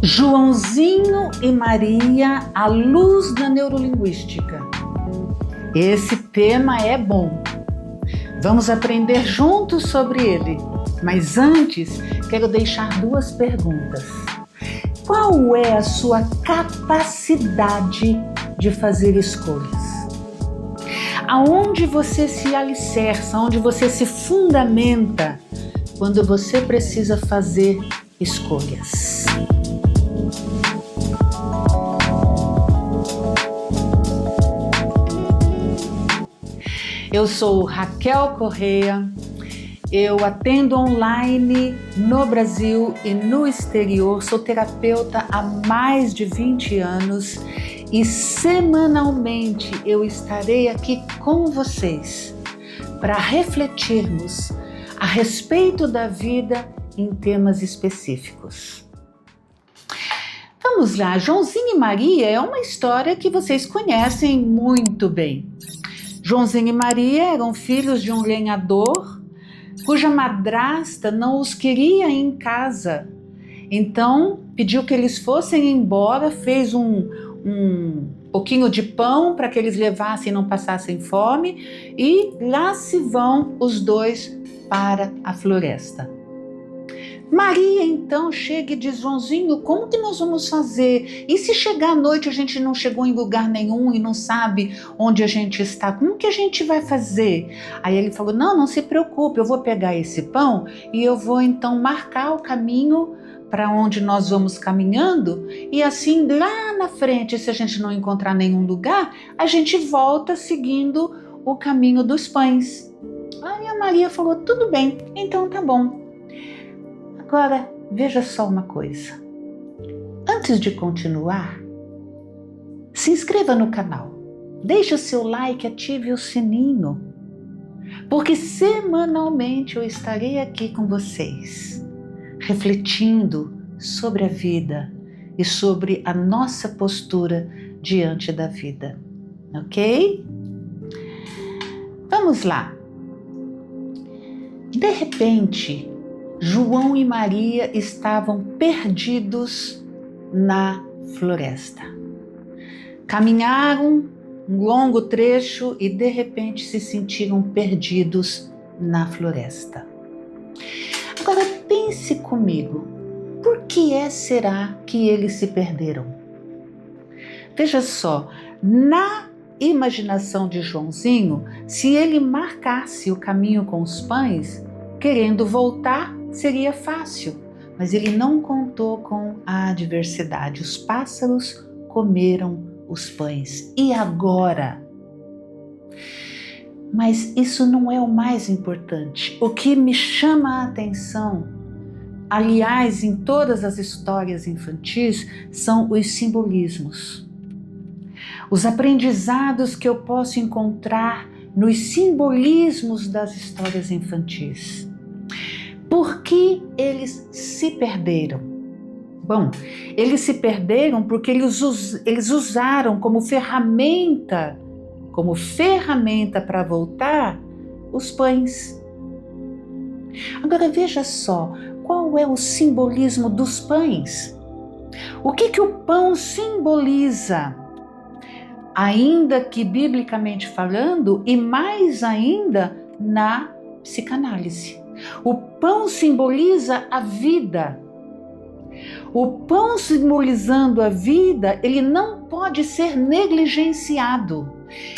Joãozinho e Maria, a luz da neurolinguística. Esse tema é bom. Vamos aprender juntos sobre ele. Mas antes, quero deixar duas perguntas. Qual é a sua capacidade de fazer escolhas? Aonde você se alicerça, onde você se fundamenta quando você precisa fazer escolhas? Eu sou Raquel Correia, eu atendo online no Brasil e no exterior, sou terapeuta há mais de 20 anos e semanalmente eu estarei aqui com vocês para refletirmos a respeito da vida em temas específicos. Vamos lá, Joãozinho e Maria é uma história que vocês conhecem muito bem. Joãozinho e Maria eram filhos de um lenhador cuja madrasta não os queria em casa. Então pediu que eles fossem embora, fez um pouquinho de pão para que eles levassem e não passassem fome, e lá se vão os dois para a floresta. Maria então chega e diz: Joãozinho, como que nós vamos fazer? E se chegar à noite a gente não chegou em lugar nenhum e não sabe onde a gente está? Como que a gente vai fazer? Aí ele falou: não se preocupe, eu vou pegar esse pão e eu vou então marcar o caminho para onde nós vamos caminhando, e assim lá na frente, se a gente não encontrar nenhum lugar, a gente volta seguindo o caminho dos pães. Aí a Maria falou: tudo bem, então tá bom. Agora, veja só uma coisa. Antes de continuar, se inscreva no canal, deixe o seu like, ative o sininho, porque semanalmente eu estarei aqui com vocês, refletindo sobre a vida e sobre a nossa postura diante da vida, ok? Vamos lá. De repente, João e Maria estavam perdidos na floresta. Caminharam um longo trecho e de repente se sentiram perdidos na floresta. Agora pense comigo, por que será que eles se perderam? Veja só, na imaginação de Joãozinho, se ele marcasse o caminho com os pães, querendo voltar, seria fácil, mas ele não contou com a adversidade. Os pássaros comeram os pães. E agora? Mas isso não é o mais importante. O que me chama a atenção, aliás, em todas as histórias infantis, são os simbolismos. Os aprendizados que eu posso encontrar nos simbolismos das histórias infantis. Por que eles se perderam? Bom, eles se perderam porque eles usaram como ferramenta para voltar os pães. Agora veja só, qual é o simbolismo dos pães? O que o pão simboliza? Ainda que biblicamente falando, e mais ainda na psicanálise. O pão simboliza a vida. O pão simbolizando a vida, ele não pode ser negligenciado.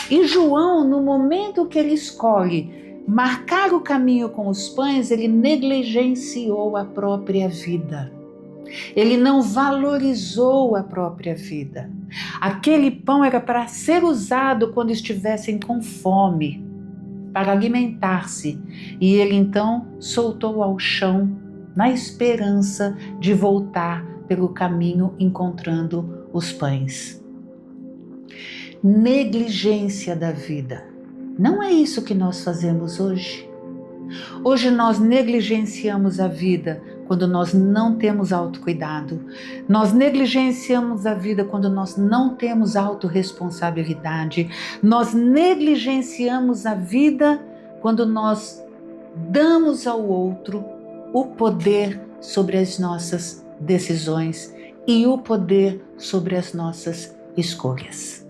E João, no momento que ele escolhe marcar o caminho com os pães, ele negligenciou a própria vida. Ele não valorizou a própria vida. Aquele pão era para ser usado quando estivessem com fome, para alimentar-se, e ele então soltou ao chão na esperança de voltar pelo caminho encontrando os pães. Negligência da vida. Não é isso que nós fazemos hoje? Hoje nós negligenciamos a vida quando nós não temos autocuidado. Nós negligenciamos a vida quando nós não temos autorresponsabilidade. Nós negligenciamos a vida quando nós damos ao outro o poder sobre as nossas decisões e o poder sobre as nossas escolhas.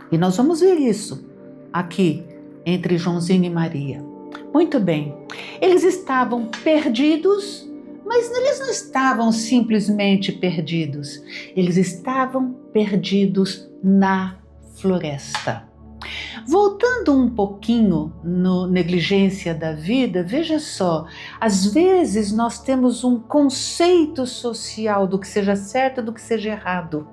E nós vamos ver isso aqui entre Joãozinho e Maria. Muito bem, eles estavam perdidos, mas eles não estavam simplesmente perdidos. Eles estavam perdidos na floresta. Voltando um pouquinho no Negligência da Vida, veja só, às vezes nós temos um conceito social do que seja certo e do que seja errado.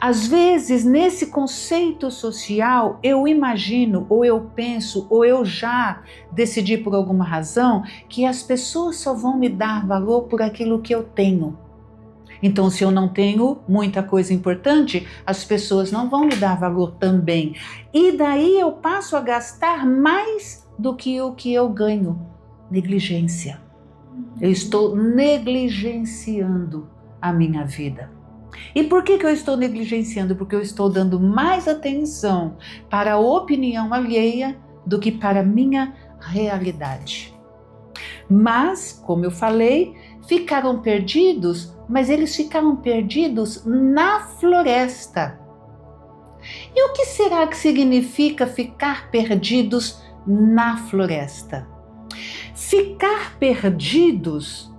Às vezes, nesse conceito social, eu imagino, ou eu penso, ou eu já decidi por alguma razão, que as pessoas só vão me dar valor por aquilo que eu tenho. Então, se eu não tenho muita coisa importante, as pessoas não vão me dar valor também. E daí eu passo a gastar mais do que o que eu ganho. Negligência. Eu estou negligenciando a minha vida. E por que eu estou negligenciando? Porque eu estou dando mais atenção para a opinião alheia do que para a minha realidade. Mas, como eu falei, ficaram perdidos, mas eles ficaram perdidos na floresta. E o que será que significa ficar perdidos na floresta? Ficar perdidos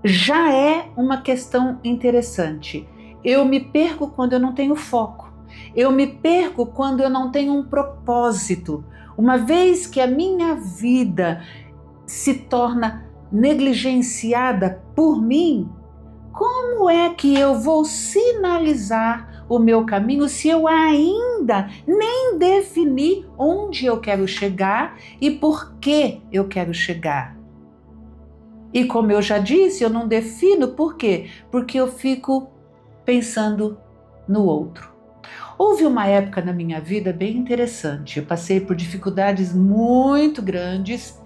já é uma questão interessante. Eu me perco quando eu não tenho foco. Eu me perco quando eu não tenho um propósito. Uma vez que a minha vida se torna negligenciada por mim, como é que eu vou sinalizar o meu caminho se eu ainda nem defini onde eu quero chegar e por que eu quero chegar? E como eu já disse, eu não defino por quê? Porque eu fico pensando no outro. Houve uma época na minha vida bem interessante. Eu passei por dificuldades muito grandes,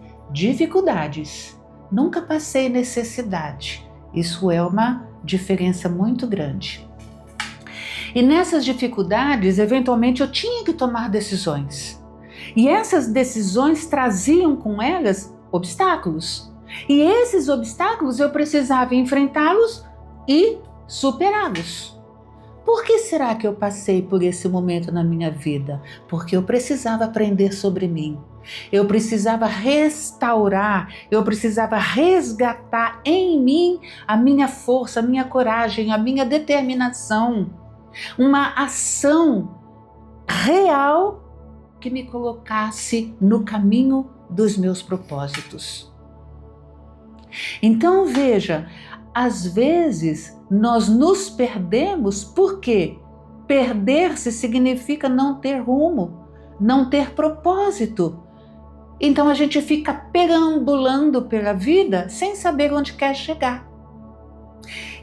Nunca passei necessidade. Isso é uma diferença muito grande. E nessas dificuldades, eventualmente eu tinha que tomar decisões. E essas decisões traziam com elas obstáculos. E esses obstáculos eu precisava enfrentá-los e superá-los. Por que será que eu passei por esse momento na minha vida? Porque eu precisava aprender sobre mim. Eu precisava restaurar, eu precisava resgatar em mim a minha força, a minha coragem, a minha determinação. Uma ação real que me colocasse no caminho dos meus propósitos. Então veja, às vezes nós nos perdemos porque perder-se significa não ter rumo, não ter propósito. Então a gente fica perambulando pela vida sem saber onde quer chegar.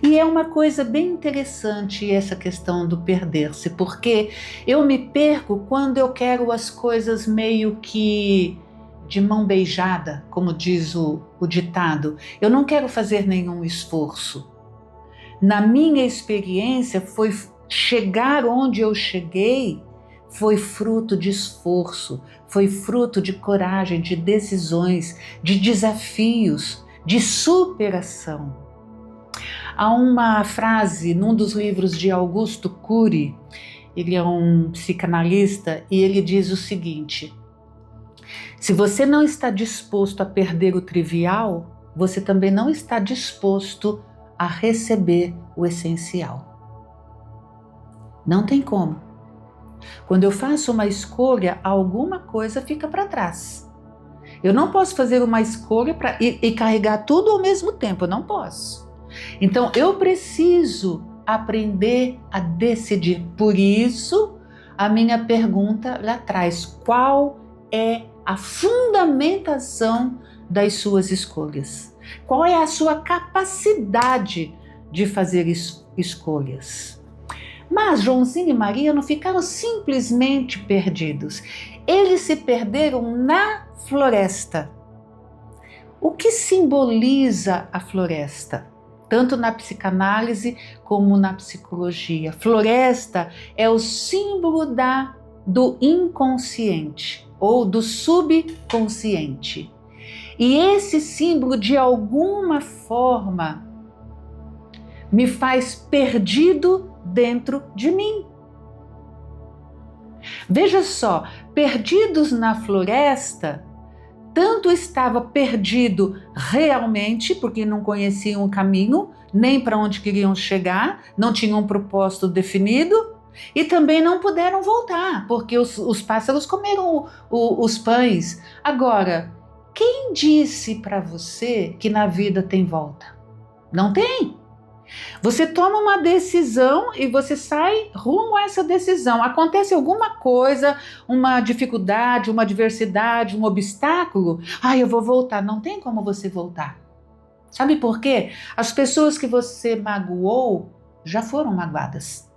E é uma coisa bem interessante essa questão do perder-se, porque eu me perco quando eu quero as coisas meio que de mão beijada, como diz o ditado. Eu não quero fazer nenhum esforço. Na minha experiência, foi chegar onde eu cheguei, foi fruto de esforço, foi fruto de coragem, de decisões, de desafios, de superação. Há uma frase num dos livros de Augusto Cury, ele é um psicanalista, e ele diz o seguinte: se você não está disposto a perder o trivial, você também não está disposto a receber o essencial. Não tem como. Quando eu faço uma escolha, alguma coisa fica para trás. Eu não posso fazer uma escolha e carregar tudo ao mesmo tempo, eu não posso. Então eu preciso aprender a decidir. Por isso, a minha pergunta lá atrás: qual é a fundamentação das suas escolhas? Qual é a sua capacidade de fazer escolhas? Mas Joãozinho e Maria não ficaram simplesmente perdidos. Eles se perderam na floresta. O que simboliza a floresta? Tanto na psicanálise como na psicologia. Floresta é o símbolo do inconsciente ou do subconsciente. E esse símbolo, de alguma forma, me faz perdido dentro de mim. Veja só, perdidos na floresta, tanto estava perdido realmente, porque não conheciam o caminho, nem para onde queriam chegar, não tinham um propósito definido, e também não puderam voltar, porque os pássaros comeram os pães. Agora, quem disse para você que na vida tem volta? Não tem. Você toma uma decisão e você sai rumo a essa decisão. Acontece alguma coisa, uma dificuldade, uma adversidade, um obstáculo, eu vou voltar. Não tem como você voltar. Sabe por quê? As pessoas que você magoou já foram magoadas.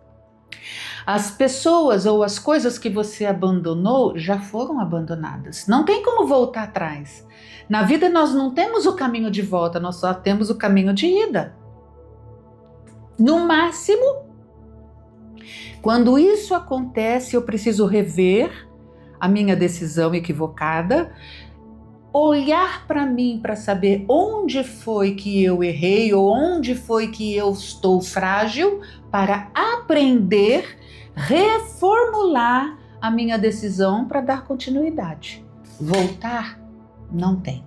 As pessoas ou as coisas que você abandonou já foram abandonadas. Não tem como voltar atrás. Na vida nós não temos o caminho de volta, nós só temos o caminho de ida. No máximo, quando isso acontece, eu preciso rever a minha decisão equivocada, olhar para mim para saber onde foi que eu errei ou onde foi que eu estou frágil, para aprender, reformular a minha decisão para dar continuidade. Voltar não tem.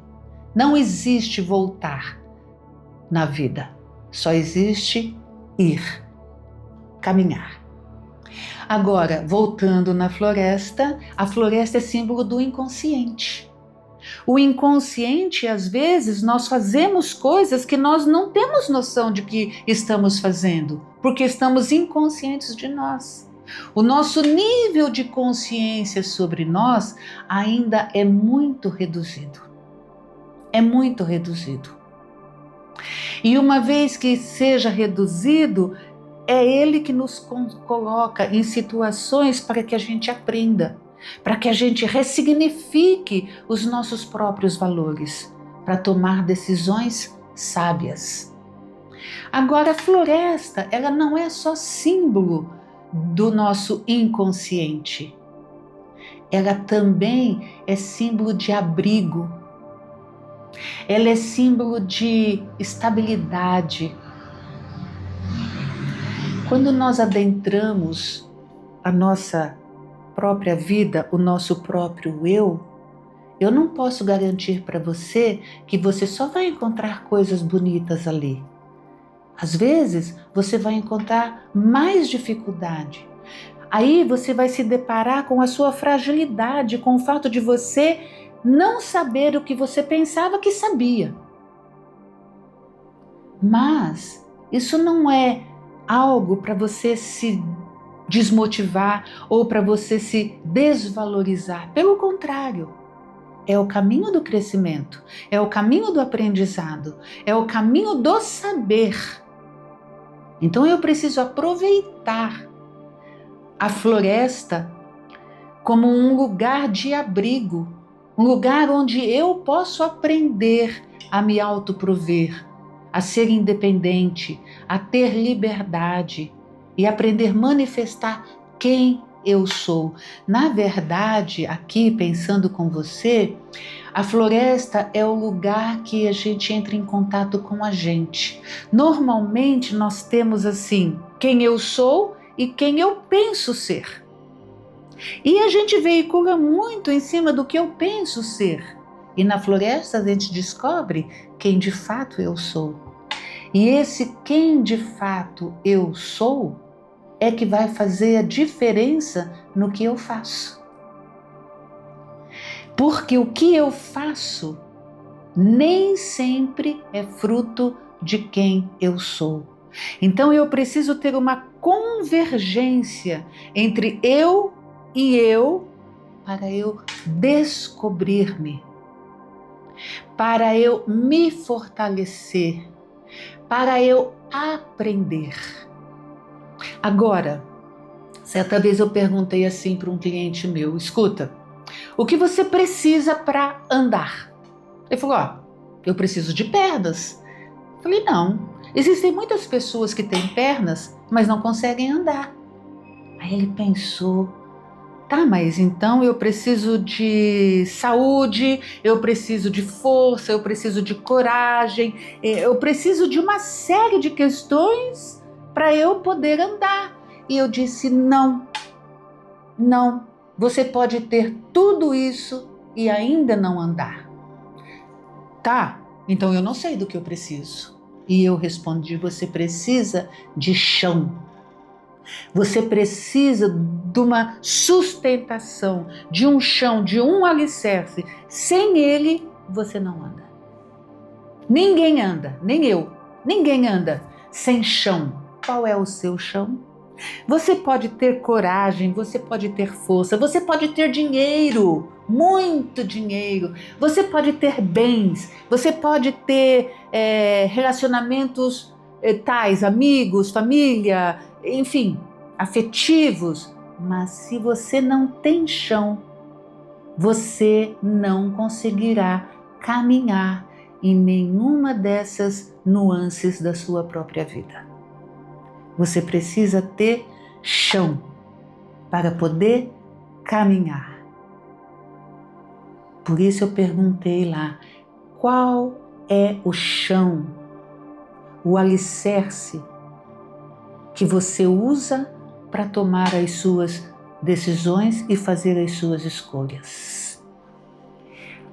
Não existe voltar na vida. Só existe ir, caminhar. Agora, voltando na floresta, a floresta é símbolo do inconsciente. O inconsciente, às vezes, nós fazemos coisas que nós não temos noção de que estamos fazendo, porque estamos inconscientes de nós. O nosso nível de consciência sobre nós ainda é muito reduzido. É muito reduzido. E uma vez que seja reduzido, é Ele que nos coloca em situações para que a gente aprenda, para que a gente ressignifique os nossos próprios valores, para tomar decisões sábias. Agora, a floresta, ela não é só símbolo do nosso inconsciente, ela também é símbolo de abrigo. Ela é símbolo de estabilidade. Quando nós adentramos a nossa própria vida, o nosso próprio eu não posso garantir para você que você só vai encontrar coisas bonitas ali. Às vezes, você vai encontrar mais dificuldade. Aí você vai se deparar com a sua fragilidade, com o fato de você não saber o que você pensava que sabia. Mas isso não é algo para você se desmotivar ou para você se desvalorizar. Pelo contrário, é o caminho do crescimento, é o caminho do aprendizado, é o caminho do saber. Então eu preciso aproveitar a floresta como um lugar de abrigo, um lugar onde eu posso aprender a me autoprover, a ser independente, a ter liberdade e aprender a manifestar quem eu sou. Na verdade, aqui pensando com você, a floresta é o lugar que a gente entra em contato com a gente. Normalmente nós temos assim, quem eu sou e quem eu penso ser. E a gente veicula muito em cima do que eu penso ser. E na floresta a gente descobre quem de fato eu sou. E esse quem de fato eu sou é que vai fazer a diferença no que eu faço. Porque o que eu faço nem sempre é fruto de quem eu sou. Então eu preciso ter uma convergência entre eu e eu para eu descobrir-me, para eu me fortalecer, para eu aprender. Agora, certa vez eu perguntei assim para um cliente meu, escuta, o que você precisa para andar? Ele falou, eu preciso de pernas. Eu falei, não, existem muitas pessoas que têm pernas, mas não conseguem andar. Aí ele pensou, Tá, mas então eu preciso de saúde, eu preciso de força, eu preciso de coragem, eu preciso de uma série de questões para eu poder andar. E eu disse: não, não, você pode ter tudo isso e ainda não andar. Tá, então eu não sei do que eu preciso. E eu respondi: você precisa de chão. Você precisa de uma sustentação, de um chão, de um alicerce. Sem ele, você não anda. Ninguém anda, nem eu. Ninguém anda sem chão. Qual é o seu chão? Você pode ter coragem, você pode ter força, você pode ter dinheiro, muito dinheiro, você pode ter bens, você pode ter relacionamentos tais, amigos, família, enfim, afetivos, mas se você não tem chão, você não conseguirá caminhar em nenhuma dessas nuances da sua própria vida. Você precisa ter chão para poder caminhar. Por isso eu perguntei lá, qual é o chão, o alicerce que você usa para tomar as suas decisões e fazer as suas escolhas?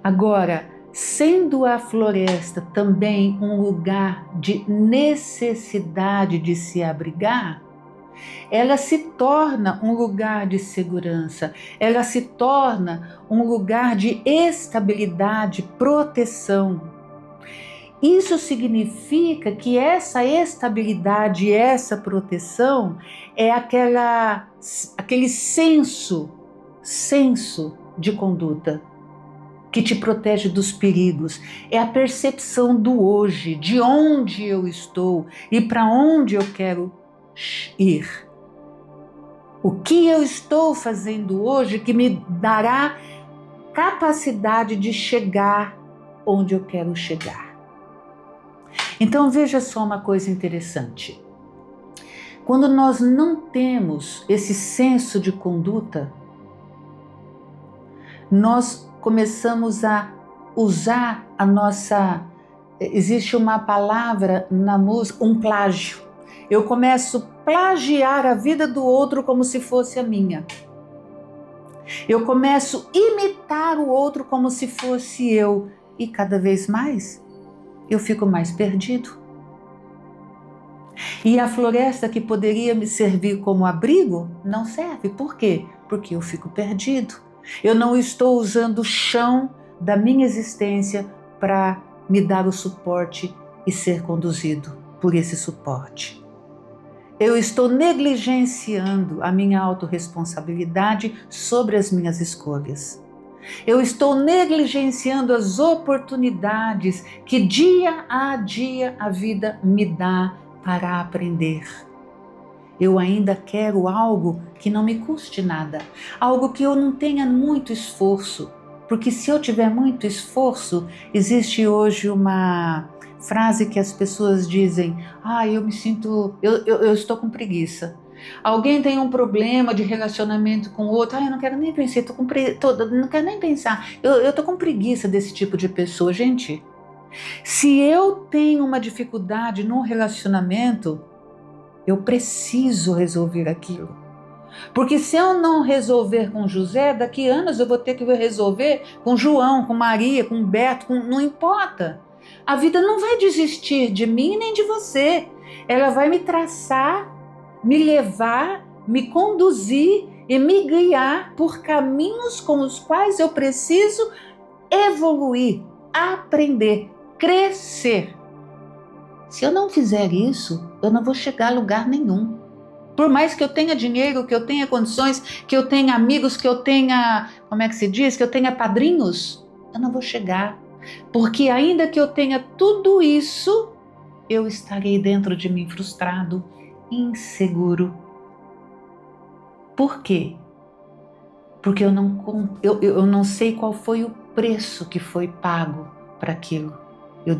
Agora, sendo a floresta também um lugar de necessidade de se abrigar, ela se torna um lugar de segurança, ela se torna um lugar de estabilidade, proteção. Isso significa que essa estabilidade, essa proteção é aquele senso de conduta que te protege dos perigos. É a percepção do hoje, de onde eu estou e para onde eu quero ir. O que eu estou fazendo hoje que me dará capacidade de chegar onde eu quero chegar. Então veja só uma coisa interessante. Quando nós não temos esse senso de conduta, nós começamos a usar a nossa... Existe uma palavra na música, um plágio. Eu começo a plagiar a vida do outro como se fosse a minha. Eu começo a imitar o outro como se fosse eu. E cada vez mais, eu fico mais perdido. E a floresta que poderia me servir como abrigo, não serve. Por quê? Porque eu fico perdido. Eu não estou usando o chão da minha existência para me dar o suporte e ser conduzido por esse suporte. Eu estou negligenciando a minha autorresponsabilidade sobre as minhas escolhas. Eu estou negligenciando as oportunidades que dia a dia a vida me dá para aprender. Eu ainda quero algo que não me custe nada, algo que eu não tenha muito esforço, porque se eu tiver muito esforço, existe hoje uma frase que as pessoas dizem: eu estou com preguiça. Alguém tem um problema de relacionamento com o outro, eu não quero nem pensar, não quero nem pensar, eu estou com preguiça desse tipo de pessoa. Gente, se eu tenho uma dificuldade num relacionamento, eu preciso resolver aquilo. Porque se eu não resolver com José, daqui a anos eu vou ter que resolver com João, com Maria, com Beto, não importa. A vida não vai desistir de mim nem de você. Ela vai me traçar, me levar, me conduzir e me guiar por caminhos com os quais eu preciso evoluir, aprender, crescer. Se eu não fizer isso, eu não vou chegar a lugar nenhum. Por mais que eu tenha dinheiro, que eu tenha condições, que eu tenha amigos, que eu tenha, que eu tenha padrinhos, eu não vou chegar. Porque ainda que eu tenha tudo isso, eu estarei dentro de mim frustrado, inseguro. Por quê? Porque eu não sei qual foi o preço que foi pago para aquilo. Eu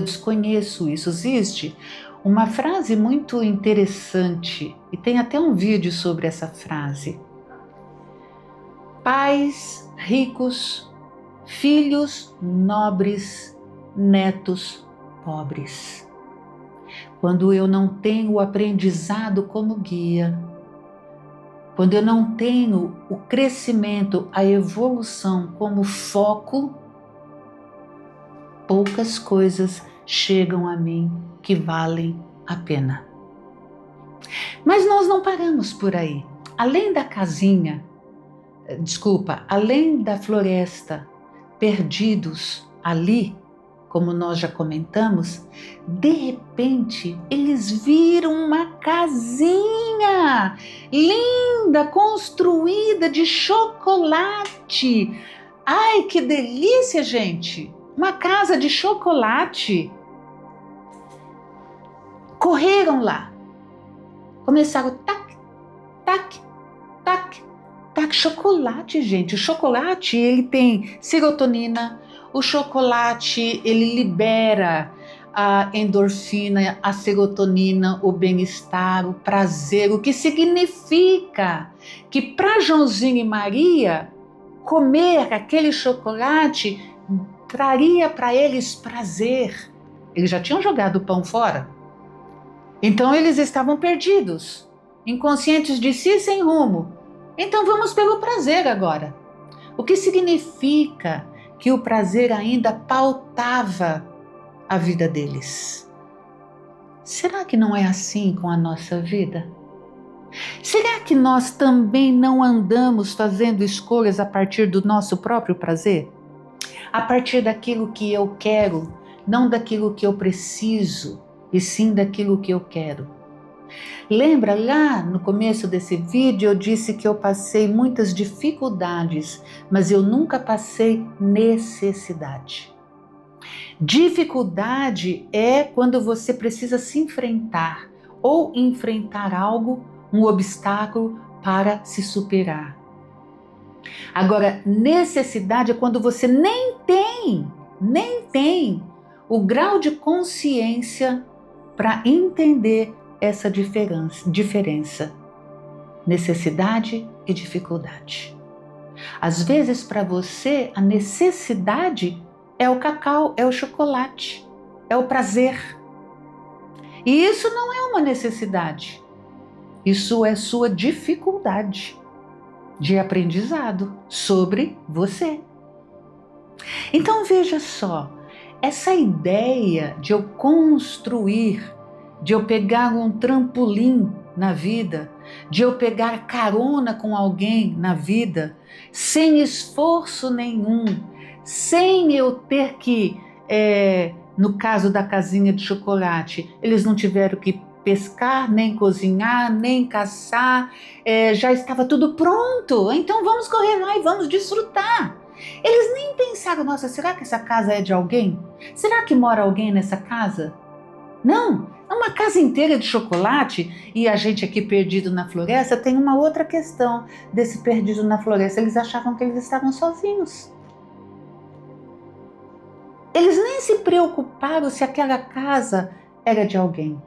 desconheço isso. Existe uma frase muito interessante, e tem até um vídeo sobre essa frase. pais ricos, filhos nobres, netos pobres. Quando eu não tenho o aprendizado como guia, quando eu não tenho o crescimento, a evolução como foco, poucas coisas chegam a mim que valem a pena. Mas nós não paramos por aí. Além da casinha, além da floresta, perdidos ali, como nós já comentamos, de repente eles viram uma casinha linda, construída de chocolate. Ai, que delícia, gente! Uma casa de chocolate. Correram lá. Começaram tac, tac, tac, tac. Chocolate, gente. O chocolate, ele tem serotonina. O chocolate, ele libera a endorfina, a serotonina, o bem-estar, o prazer, o que significa que para Joãozinho e Maria, comer aquele chocolate traria para eles prazer. Eles já tinham jogado o pão fora. Então eles estavam perdidos, inconscientes de si, sem rumo. Então vamos pelo prazer agora. O que significa que o prazer ainda pautava a vida deles. Será que não é assim com a nossa vida? Será que nós também não andamos fazendo escolhas a partir do nosso próprio prazer? A partir daquilo que eu quero, não daquilo que eu preciso, e sim daquilo que eu quero. Lembra lá no começo desse vídeo eu disse que eu passei muitas dificuldades, mas eu nunca passei necessidade. Dificuldade é quando você precisa se enfrentar ou enfrentar algo, um obstáculo para se superar. Agora, necessidade é quando você nem tem o grau de consciência para entender essa diferença, necessidade e dificuldade. Às vezes, para você, a necessidade é o cacau, é o chocolate, é o prazer. E isso não é uma necessidade, isso é sua dificuldade de aprendizado sobre você. Então veja só, essa ideia de eu construir, de eu pegar um trampolim na vida, de eu pegar carona com alguém na vida, sem esforço nenhum, sem eu ter que, no caso da casinha de chocolate, eles não tiveram que pescar, nem cozinhar, nem caçar, já estava tudo pronto, então vamos correr lá e vamos desfrutar. Eles nem pensaram, nossa, será que essa casa é de alguém? Será que mora alguém nessa casa? Não, é uma casa inteira de chocolate e a gente aqui perdido na floresta. Tem uma outra questão desse perdido na floresta, eles achavam que eles estavam sozinhos. Eles nem se preocuparam se aquela casa era de alguém.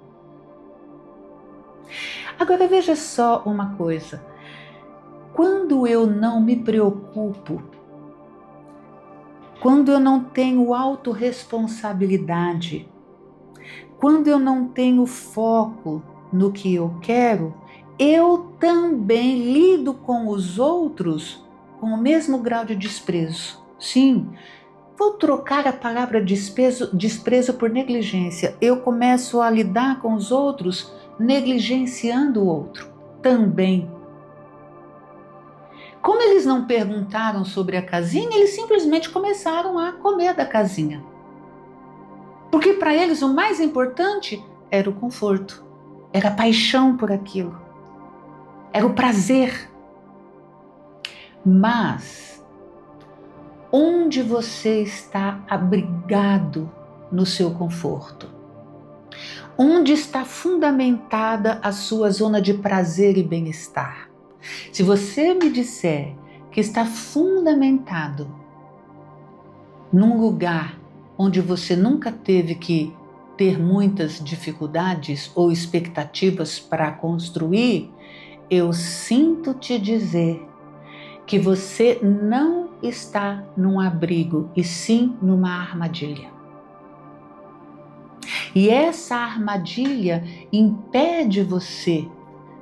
Agora veja só uma coisa, quando eu não me preocupo, quando eu não tenho autorresponsabilidade, quando eu não tenho foco no que eu quero, eu também lido com os outros com o mesmo grau de desprezo. Sim, vou trocar a palavra desprezo por negligência. Eu começo a lidar com os outros negligenciando o outro também. Como eles não perguntaram sobre a casinha, eles simplesmente começaram a comer da casinha. Porque para eles o mais importante era o conforto, era a paixão por aquilo, era o prazer. Mas onde você está abrigado no seu conforto? Onde está fundamentada a sua zona de prazer e bem-estar? Se você me disser que está fundamentado num lugar onde você nunca teve que ter muitas dificuldades ou expectativas para construir, eu sinto te dizer que você não está num abrigo, e sim numa armadilha. E essa armadilha impede você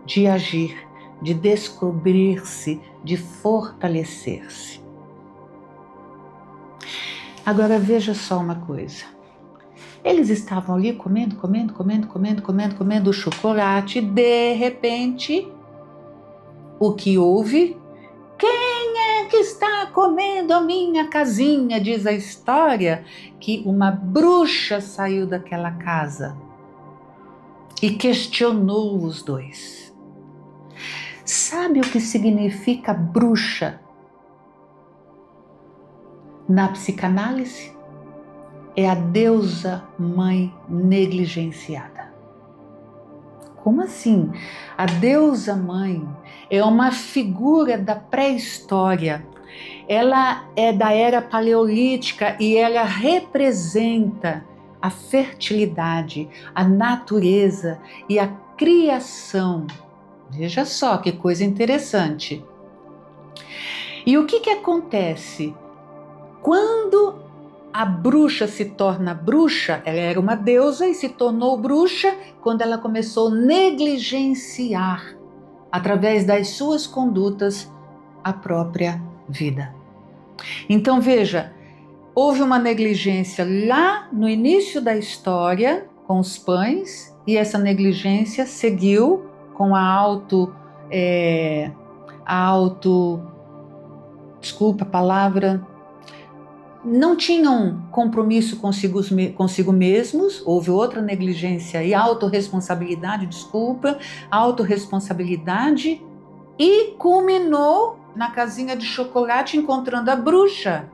de agir, de descobrir-se, de fortalecer-se. Agora veja só uma coisa. Eles estavam ali comendo o chocolate, e de repente, o que houve? Quem é que está comendo a minha casinha? Diz a história que uma bruxa saiu daquela casa e questionou os dois. Sabe o que significa bruxa na psicanálise? É a deusa mãe negligenciada. Como assim? A deusa mãe é uma figura da pré-história. Ela é da era paleolítica e ela representa a fertilidade, a natureza e a criação. Veja só que coisa interessante. E o que acontece? Quando a bruxa se torna bruxa, ela era uma deusa e se tornou bruxa quando ela começou a negligenciar, através das suas condutas, a própria vida. Então veja, houve uma negligência lá no início da história com os pães, e essa negligência seguiu com desculpa a palavra, não tinham compromisso consigo mesmos, houve outra negligência e autorresponsabilidade, e culminou na casinha de chocolate encontrando a bruxa,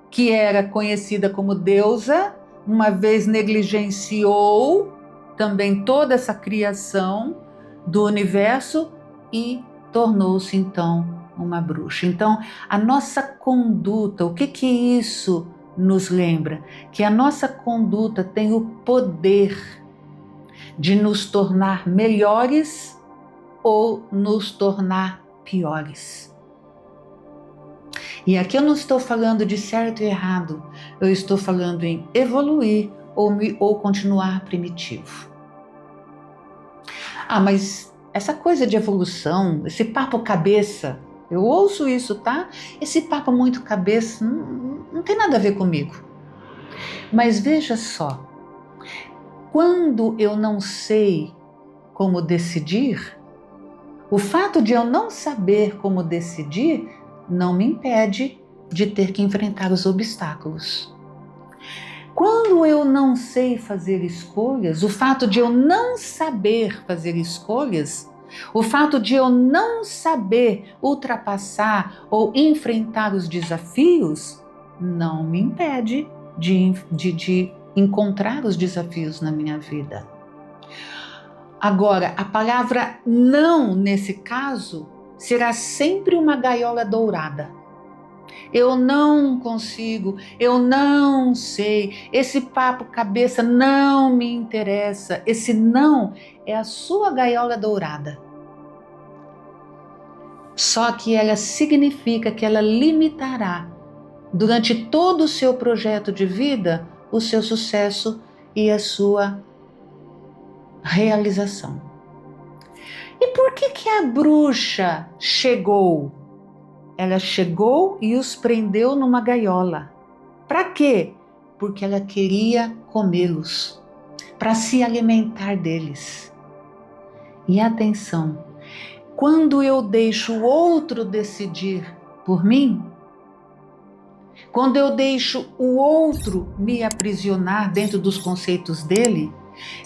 que era conhecida como deusa, uma vez negligenciou também toda essa criação do universo e tornou-se então uma bruxa. Então, a nossa conduta, o que isso nos lembra? Que a nossa conduta tem o poder de nos tornar melhores ou nos tornar piores. E aqui eu não estou falando de certo e errado, eu estou falando em evoluir ou continuar primitivo. Mas essa coisa de evolução, esse papo cabeça, eu ouço isso, tá? Esse papo muito cabeça não tem nada a ver comigo. Mas veja só, quando eu não sei como decidir, o fato de eu não saber como decidir não me impede de ter que enfrentar os obstáculos. Quando eu não sei fazer escolhas, o fato de eu não saber fazer escolhas, o fato de eu não saber ultrapassar ou enfrentar os desafios, não me impede de encontrar os desafios na minha vida. Agora, a palavra não, nesse caso, será sempre uma gaiola dourada. Eu não consigo, eu não sei, esse papo cabeça não me interessa. Esse não é a sua gaiola dourada. Só que ela significa que ela limitará, durante todo o seu projeto de vida, o seu sucesso e a sua realização. E por que a bruxa chegou? Ela chegou e os prendeu numa gaiola. Para quê? Porque ela queria comê-los, para se alimentar deles. E atenção, quando eu deixo o outro decidir por mim, quando eu deixo o outro me aprisionar dentro dos conceitos dele,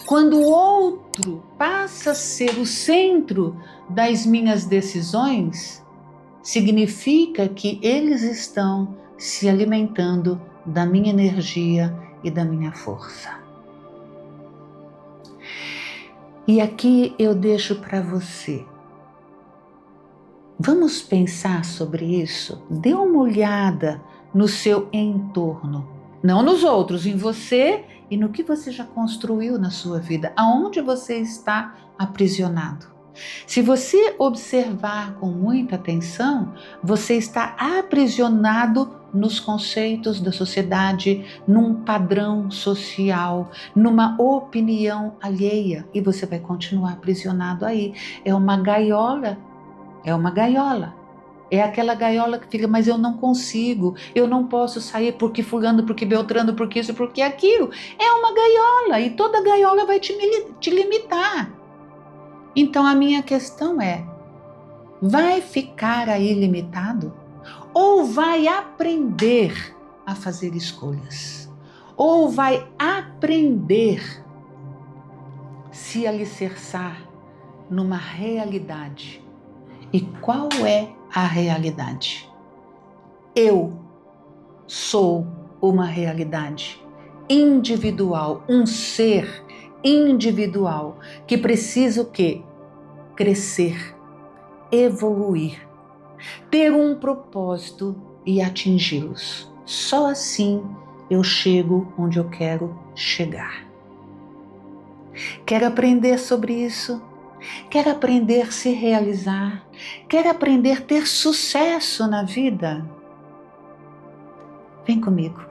quando o outro passa a ser o centro das minhas decisões, significa que eles estão se alimentando da minha energia e da minha força. E aqui eu deixo para você. Vamos pensar sobre isso? Dê uma olhada no seu entorno, não nos outros, em você e no que você já construiu na sua vida, aonde você está aprisionado. Se você observar com muita atenção, você está aprisionado nos conceitos da sociedade, num padrão social, numa opinião alheia, e você vai continuar aprisionado aí. É uma gaiola, é uma gaiola. É aquela gaiola que fica, mas eu não consigo, eu não posso sair porque fulano, porque Beltrano, porque isso, porque aquilo. É uma gaiola e toda gaiola vai te limitar. Então a minha questão é, vai ficar aí limitado? Ou vai aprender a fazer escolhas? Ou vai aprender a se alicerçar numa realidade? E qual é a realidade? Eu sou uma realidade individual, um ser individual que precisa o quê? Crescer, evoluir, ter um propósito e atingi-los. Só assim eu chego onde eu quero chegar. Quer aprender sobre isso? Quer aprender a se realizar? Quer aprender a ter sucesso na vida? Vem comigo.